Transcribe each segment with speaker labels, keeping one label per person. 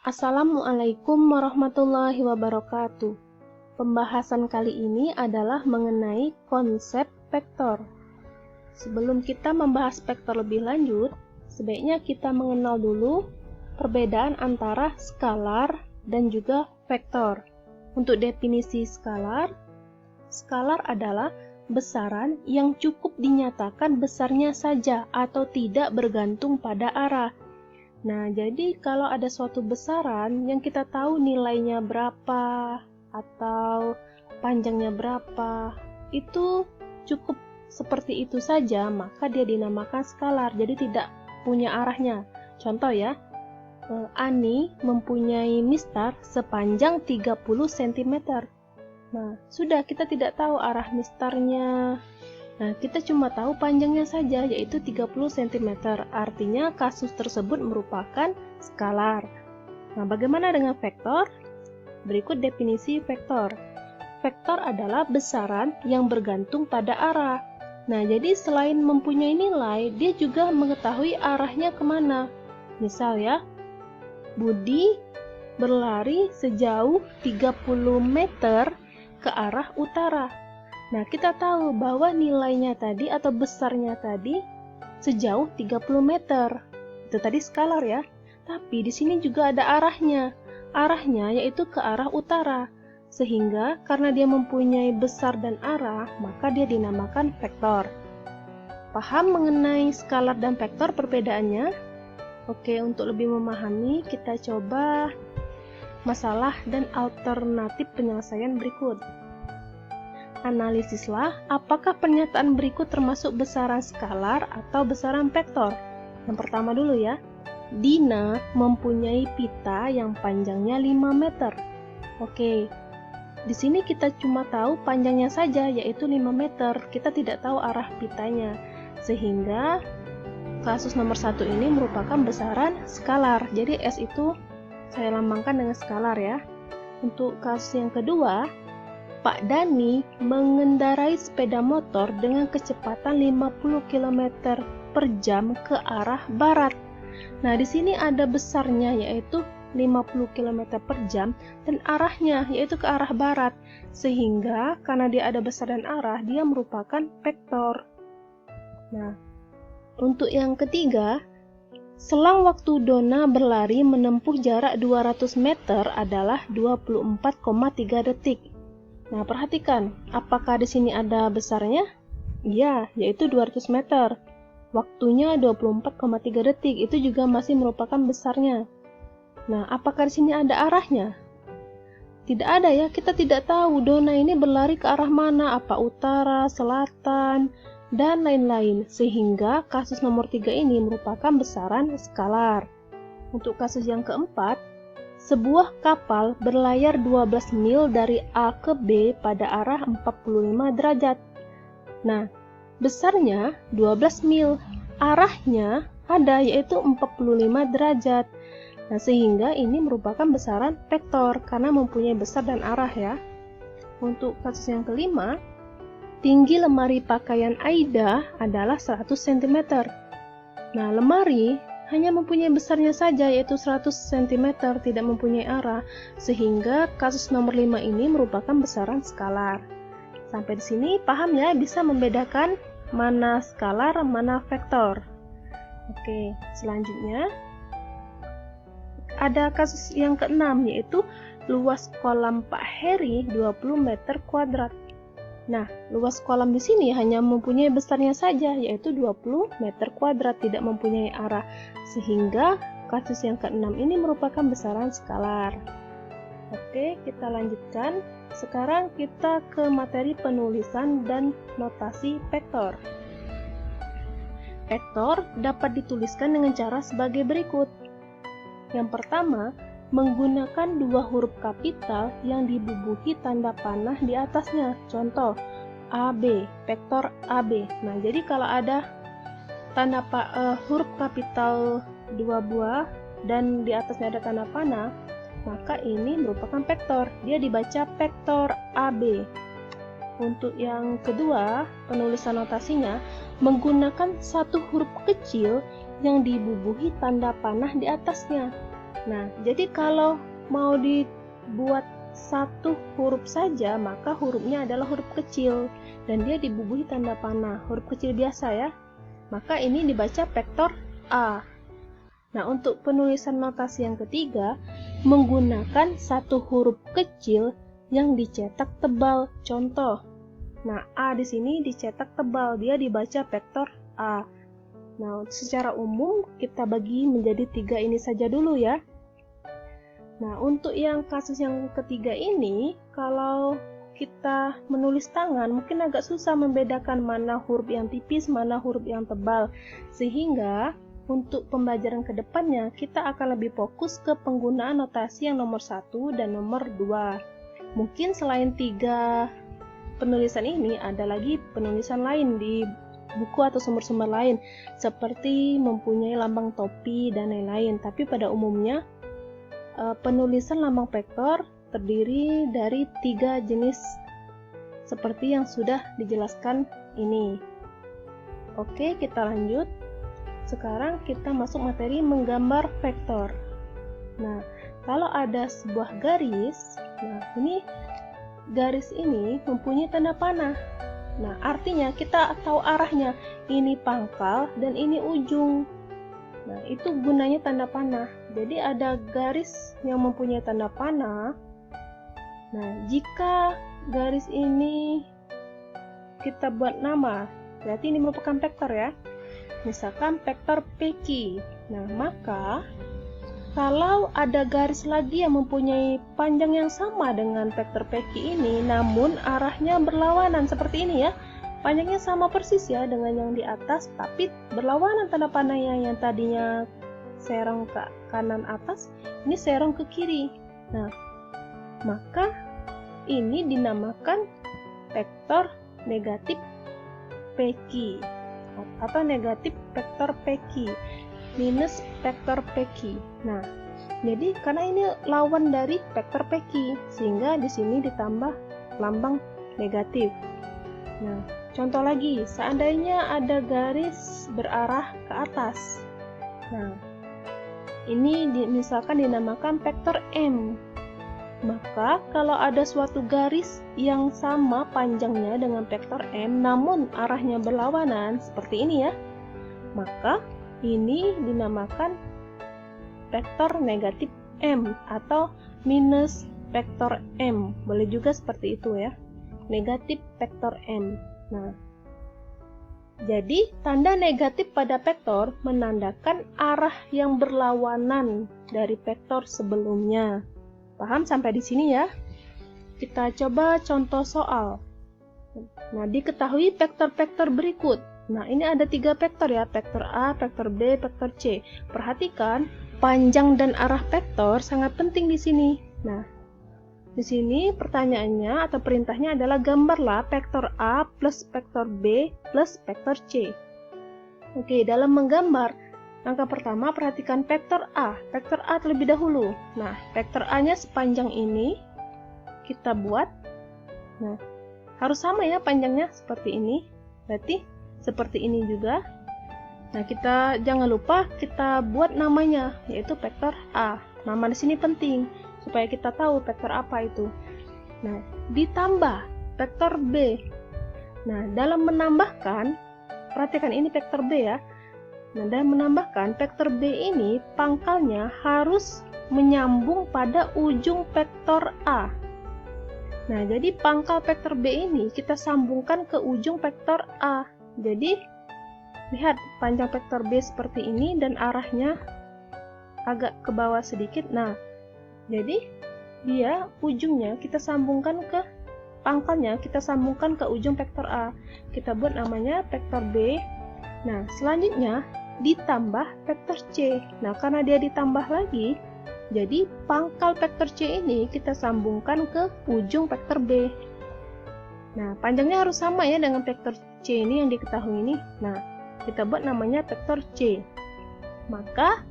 Speaker 1: Assalamualaikum warahmatullahi wabarakatuh. Pembahasan kali ini adalah mengenai konsep vektor. Sebelum kita membahas vektor lebih lanjut, sebaiknya kita mengenal dulu perbedaan antara skalar dan juga vektor. Untuk definisi skalar, skalar adalah besaran yang cukup dinyatakan besarnya saja atau tidak bergantung pada arah. Nah, jadi kalau ada suatu besaran yang kita tahu nilainya berapa atau panjangnya berapa, itu cukup seperti itu saja, maka dia dinamakan skalar, jadi tidak punya arahnya. Contoh ya, Ani mempunyai mistar sepanjang 30 cm. Nah, sudah kita tidak tahu arah mistarnya. Nah, kita cuma tahu panjangnya saja, yaitu 30 cm. Artinya kasus tersebut merupakan skalar. Nah, bagaimana dengan vektor? Berikut definisi vektor. Vektor adalah besaran yang bergantung pada arah. Nah, jadi selain mempunyai nilai, dia juga mengetahui arahnya kemana. Misal ya, Budi berlari sejauh 30 meter ke arah utara. Nah, kita tahu bahwa nilainya tadi atau besarnya tadi sejauh 30 meter. Itu tadi skalar ya. Tapi di sini juga ada arahnya. Arahnya yaitu ke arah utara. Sehingga karena dia mempunyai besar dan arah, maka dia dinamakan vektor. Paham mengenai skalar dan vektor perbedaannya? Oke, untuk lebih memahami, kita coba masalah dan alternatif penyelesaian berikut. Analisislah apakah pernyataan berikut termasuk besaran skalar atau besaran vektor. Yang pertama dulu ya, Dina mempunyai pita yang panjangnya 5 meter. Oke, di sini kita cuma tahu panjangnya saja, yaitu 5 meter. Kita tidak tahu arah pitanya. Sehingga kasus nomor 1 ini merupakan besaran skalar. Jadi S itu saya lambangkan dengan skalar ya. Untuk kasus yang kedua, Pak Dani mengendarai sepeda motor dengan kecepatan 50 km per jam ke arah barat. Nah, di sini ada besarnya yaitu 50 km per jam dan arahnya yaitu ke arah barat. Sehingga karena dia ada besar dan arah, dia merupakan vektor. Nah, untuk yang ketiga, selang waktu Dona berlari menempuh jarak 200 meter adalah 24,3 detik. Nah, perhatikan, apakah di sini ada besarnya? Iya, yaitu 200 meter. Waktunya 24,3 detik, itu juga masih merupakan besarnya. Nah, apakah di sini ada arahnya? Tidak ada ya, kita tidak tahu Dona ini berlari ke arah mana, apa utara, selatan, dan lain-lain. Sehingga kasus nomor 3 ini merupakan besaran skalar. Untuk kasus yang keempat, sebuah kapal berlayar 12 mil dari A ke B pada arah 45 derajat. Nah, besarnya 12 mil, arahnya ada yaitu 45 derajat. Nah, sehingga ini merupakan besaran vektor karena mempunyai besar dan arah ya. Untuk kasus yang kelima, tinggi lemari pakaian Aida adalah 100 cm. Nah, lemari hanya mempunyai besarnya saja yaitu 100 cm, tidak mempunyai arah, sehingga kasus nomor 5 ini merupakan besaran skalar. Sampai di sini paham ya, bisa membedakan mana skalar, mana vektor. Oke, selanjutnya ada kasus yang keenam yaitu luas kolam Pak Heri 20 meter kuadrat. Nah, luas kolam di sini hanya mempunyai besarnya saja, yaitu 20 meter kuadrat, tidak mempunyai arah. Sehingga kasus yang keenam ini merupakan besaran skalar. Oke, kita lanjutkan. Sekarang kita ke materi penulisan dan notasi vektor. Vektor dapat dituliskan dengan cara sebagai berikut. Yang pertama, menggunakan 2 huruf kapital yang dibubuhi tanda panah di atasnya. Contoh, AB, vektor AB. Nah, jadi kalau ada tanda huruf kapital 2 buah dan di atasnya ada tanda panah, maka ini merupakan vektor. Dia dibaca vektor AB. Untuk yang kedua, penulisan notasinya menggunakan 1 huruf kecil yang dibubuhi tanda panah di atasnya. Nah, jadi kalau mau dibuat satu huruf saja, maka hurufnya adalah huruf kecil dan dia dibubuhi tanda panah, huruf kecil biasa ya. Maka ini dibaca vektor A. Nah, untuk penulisan notasi yang ketiga, menggunakan satu huruf kecil yang dicetak tebal. Contoh, nah A di sini dicetak tebal, dia dibaca vektor A. Nah, secara umum kita bagi menjadi 3 ini saja dulu ya. Nah, untuk yang kasus yang ketiga ini, kalau kita menulis tangan, mungkin agak susah membedakan mana huruf yang tipis, mana huruf yang tebal. Sehingga, untuk pembelajaran kedepannya, kita akan lebih fokus ke penggunaan notasi yang nomor 1 dan nomor 2. Mungkin selain 3 penulisan ini, ada lagi penulisan lain di buku atau sumber-sumber lain, seperti mempunyai lambang topi dan lain-lain. Tapi pada umumnya, penulisan lambang vektor terdiri dari 3 jenis seperti yang sudah dijelaskan ini. Oke, kita lanjut. Sekarang kita masuk materi menggambar vektor. Nah, kalau ada sebuah garis, nah ini garis ini mempunyai tanda panah. Nah, artinya kita tahu arahnya. Ini pangkal dan ini ujung. Nah, itu gunanya tanda panah. Jadi ada garis yang mempunyai tanda panah. Nah, jika garis ini kita buat nama, berarti ini merupakan vektor ya. Misalkan vektor PQ. Nah, maka kalau ada garis lagi yang mempunyai panjang yang sama dengan vektor PQ ini, namun arahnya berlawanan seperti ini ya. Panjangnya sama persis ya dengan yang di atas, tapi berlawanan tanda panahnya, yang tadinya serong ke kanan atas, ini serong ke kiri. Nah, maka ini dinamakan vektor negatif PQ atau negatif vektor PQ minus vektor PQ. Nah, jadi karena ini lawan dari vektor PQ, sehingga di sini ditambah lambang negatif. Nah, contoh lagi, seandainya ada garis berarah ke atas. Nah, ini misalkan dinamakan vektor M. Maka kalau ada suatu garis yang sama panjangnya dengan vektor M, namun arahnya berlawanan seperti ini ya, maka ini dinamakan vektor negatif M atau minus vektor M. Boleh juga seperti itu ya, negatif vektor M. Nah, jadi tanda negatif pada vektor menandakan arah yang berlawanan dari vektor sebelumnya. Paham sampai di sini ya? Kita coba contoh soal. Nah, diketahui vektor-vektor berikut. Nah, ini ada 3 vektor ya, vektor A, vektor B, vektor C. Perhatikan, panjang dan arah vektor sangat penting di sini. Nah, di sini pertanyaannya atau perintahnya adalah gambarlah vektor A plus vektor B plus vektor C. Oke, dalam menggambar, langkah pertama perhatikan vektor A. Vektor A terlebih dahulu. Nah, vektor A-nya sepanjang ini kita buat. Nah, harus sama ya panjangnya seperti ini. Berarti seperti ini juga. Nah, kita jangan lupa kita buat namanya, yaitu vektor A. Nama di sini penting supaya kita tahu vektor apa itu. Nah, ditambah vektor B. Nah, dalam menambahkan, perhatikan ini vektor B ya. Nah, dalam menambahkan vektor B ini pangkalnya harus menyambung pada ujung vektor A. Nah, jadi pangkal vektor B ini kita sambungkan ke ujung vektor A. Jadi, lihat panjang vektor B seperti ini dan arahnya agak ke bawah sedikit. Nah, jadi dia ujungnya kita sambungkan ke pangkalnya, kita sambungkan ke ujung vektor A. Kita buat namanya vektor B. Nah, selanjutnya ditambah vektor C. Nah, karena dia ditambah lagi, jadi pangkal vektor C ini kita sambungkan ke ujung vektor B. Nah, panjangnya harus sama ya dengan vektor C ini yang diketahui ini. Nah, kita buat namanya vektor C. Maka,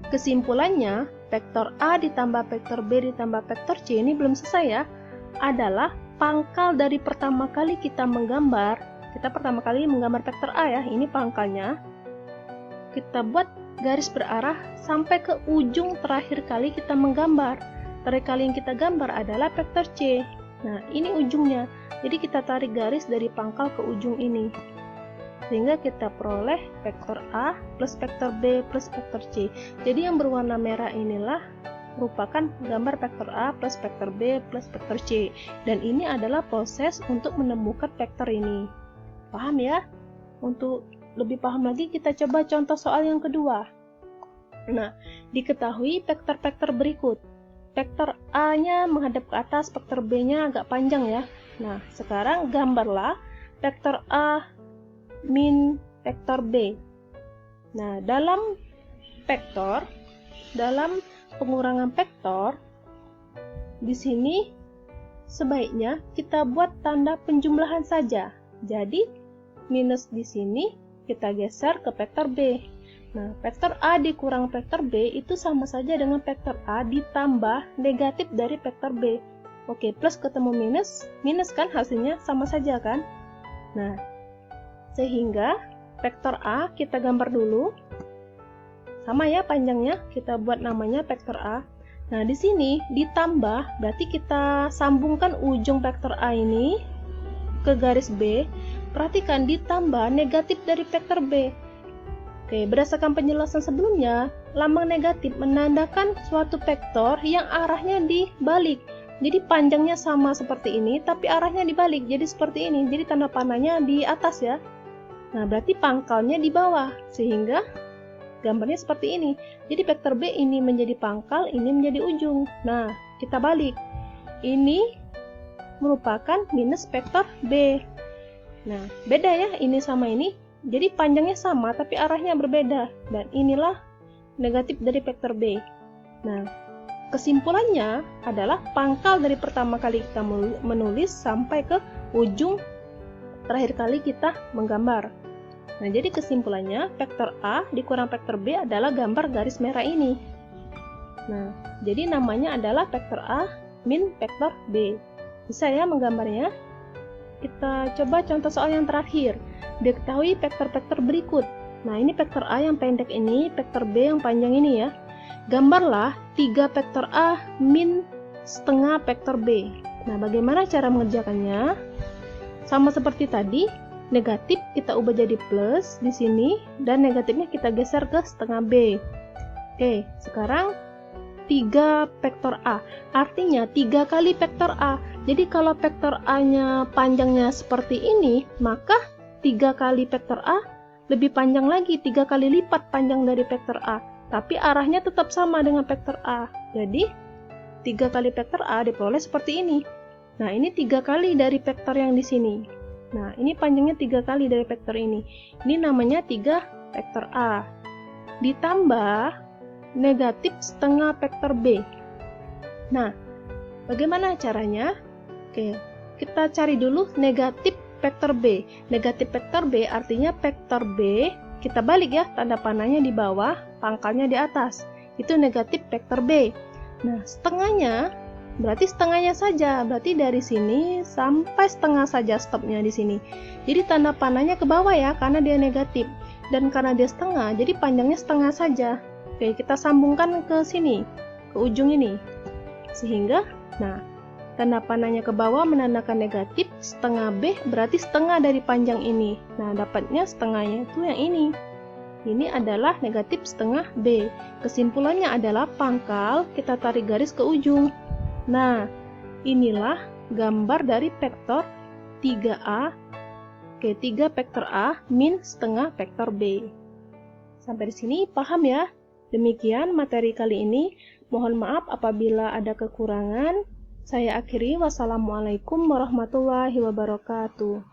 Speaker 1: kesimpulannya, vektor A ditambah vektor B ditambah vektor C ini belum selesai ya. Adalah pangkal dari pertama kali kita menggambar. Kita pertama kali menggambar vektor A ya, ini pangkalnya. Kita buat garis berarah sampai ke ujung terakhir kali kita menggambar. Terakhir kali yang kita gambar adalah vektor C. Nah, ini ujungnya. Jadi kita tarik garis dari pangkal ke ujung ini. Sehingga kita peroleh vektor A plus vektor B plus vektor C. Jadi yang berwarna merah inilah merupakan gambar vektor A plus vektor B plus vektor C. Dan ini adalah proses untuk menemukan vektor ini. Paham ya? Untuk lebih paham lagi, kita coba contoh soal yang kedua. Nah, diketahui vektor-vektor berikut. Vektor A-nya menghadap ke atas, vektor B-nya agak panjang ya. Nah, sekarang gambarlah vektor A min vektor B. Nah, dalam pengurangan vektor, di sini sebaiknya kita buat tanda penjumlahan saja. Jadi, minus di sini kita geser ke vektor B. Nah, vektor A dikurang vektor B itu sama saja dengan vektor A ditambah negatif dari vektor B. Oke, plus ketemu minus, minus kan hasilnya sama saja kan? Nah, sehingga vektor A kita gambar dulu. Sama ya panjangnya, kita buat namanya vektor A. Nah, di sini ditambah, berarti kita sambungkan ujung vektor A ini ke garis B. Perhatikan ditambah negatif dari vektor B. Oke, berdasarkan penjelasan sebelumnya, lambang negatif menandakan suatu vektor yang arahnya dibalik. Jadi panjangnya sama seperti ini, tapi arahnya dibalik. Jadi seperti ini. Jadi tanda panahnya di atas ya. Nah, berarti pangkalnya di bawah. Sehingga gambarnya seperti ini. Jadi vektor B ini menjadi pangkal, ini menjadi ujung. Nah, kita balik. Ini merupakan minus vektor B. Nah, beda ya ini sama ini. Jadi panjangnya sama tapi arahnya berbeda, dan inilah negatif dari vektor B. Nah, kesimpulannya adalah pangkal dari pertama kali kita menulis sampai ke ujung terakhir kali kita menggambar. Nah, jadi kesimpulannya vektor A dikurang vektor B adalah gambar garis merah ini. Nah, jadi namanya adalah vektor A min vektor B. Bisa ya menggambarnya? Kita coba contoh soal yang terakhir. Diketahui vektor-vektor berikut. Nah, ini vektor A yang pendek ini, vektor B yang panjang ini ya. Gambarlah 3 vektor A min setengah vektor B. Nah, bagaimana cara mengerjakannya? Sama seperti tadi, negatif kita ubah jadi plus di sini, dan negatifnya kita geser ke setengah B. Oke, sekarang 3 vektor A. Artinya 3 kali vektor A. Jadi kalau vektor A-nya panjangnya seperti ini, maka 3 kali vektor A lebih panjang lagi, 3 kali lipat panjang dari vektor A. Tapi arahnya tetap sama dengan vektor A. Jadi 3 kali vektor A diperoleh seperti ini. Nah, ini 3 kali dari vektor yang di sini. Nah, ini panjangnya 3 kali dari vektor ini. Ini namanya 3 vektor A. Ditambah negatif setengah vektor B. Nah, bagaimana caranya? Oke, kita cari dulu negatif vektor B. Negatif vektor B artinya vektor B, kita balik ya, tanda panahnya di bawah, pangkalnya di atas. Itu negatif vektor B. Nah, setengahnya, berarti setengahnya saja. Berarti dari sini sampai setengah saja stopnya di sini. Jadi tanda panahnya ke bawah ya, karena dia negatif. Dan karena dia setengah, jadi panjangnya setengah saja. Oke, kita sambungkan ke sini, ke ujung ini. Sehingga, nah, tanda panahnya ke bawah menandakan negatif, setengah B berarti setengah dari panjang ini. Nah, dapatnya setengahnya itu yang ini. Ini adalah negatif setengah B. Kesimpulannya adalah pangkal, kita tarik garis ke ujung. Nah, inilah gambar dari vektor 3A. Oke, 3 vektor A min setengah vektor B. Sampai di sini paham ya? Demikian materi kali ini. Mohon maaf apabila ada kekurangan. Saya akhiri. Wassalamualaikum warahmatullahi wabarakatuh.